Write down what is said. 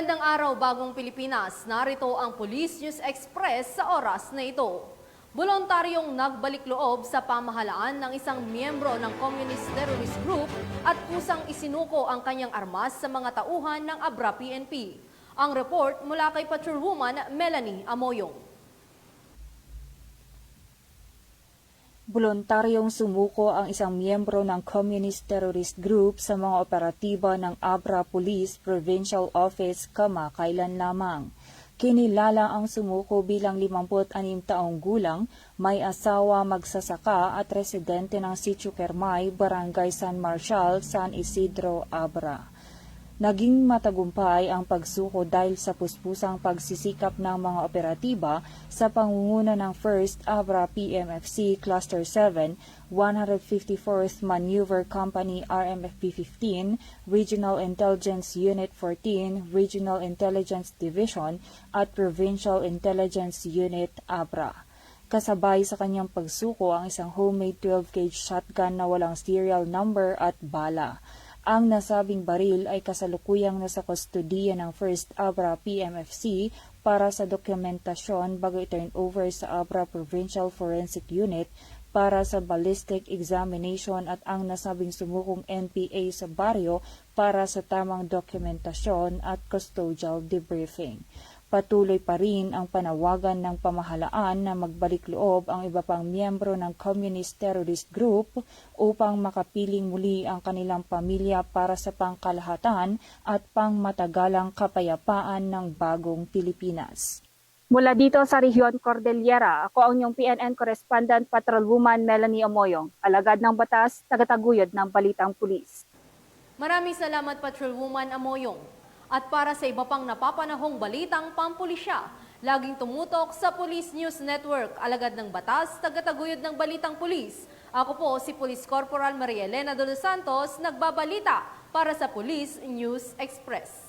Magandang araw, Bagong Pilipinas. Narito ang Police News Express sa oras na ito. Voluntaryong nagbalik loob sa pamahalaan ng isang miyembro ng Communist Terrorist Group at kusang isinuko ang kanyang armas sa mga tauhan ng Abra PNP. Ang report mula kay Patrolwoman Melanie Amoyong. Voluntaryong sumuko ang isang miyembro ng Communist Terrorist Group sa mga operatiba ng Abra Police Provincial Office kamakailan lamang. Kinilala ang sumuko bilang 56 taong gulang, may asawa, magsasaka at residente ng Sitio Kermay, Barangay San Marcial, San Isidro, Abra. Naging matagumpay ang pagsuko dahil sa puspusang pagsisikap ng mga operatiba sa pangunguna ng 1st Abra PMFC Cluster 7, 154th Maneuver Company RMFP-15, Regional Intelligence Unit 14, Regional Intelligence Division at Provincial Intelligence Unit Abra. Kasabay sa kanyang pagsuko ang isang homemade 12-gauge shotgun na walang serial number at bala. Ang nasabing baril ay kasalukuyang nasa kustodiya ng 1st Abra PMFC para sa dokumentasyon bago i-turn over sa Abra Provincial Forensic Unit para sa ballistic examination at ang nasabing sumukong NPA sa baryo para sa tamang dokumentasyon at custodial debriefing. Patuloy pa rin ang panawagan ng pamahalaan na magbalik loob ang iba pang miyembro ng Communist Terrorist Group upang makapiling muli ang kanilang pamilya para sa pangkalahatan at pangmatagalang kapayapaan ng bagong Pilipinas. Mula dito sa Rehiyon Cordillera, ako ang inyong PNN Correspondent Patrolwoman Melanie Amoyong, alagad ng batas, tagataguyod ng Balitang Pulis. Maraming salamat, Patrolwoman Amoyong. At para sa iba pang napapanahong balitang pampulisya, laging tumutok sa Police News Network, alagad ng batas, tagataguyod ng Balitang Pulis. Ako po si Police Corporal Maria Elena de los Santos, nagbabalita para sa Police News Express.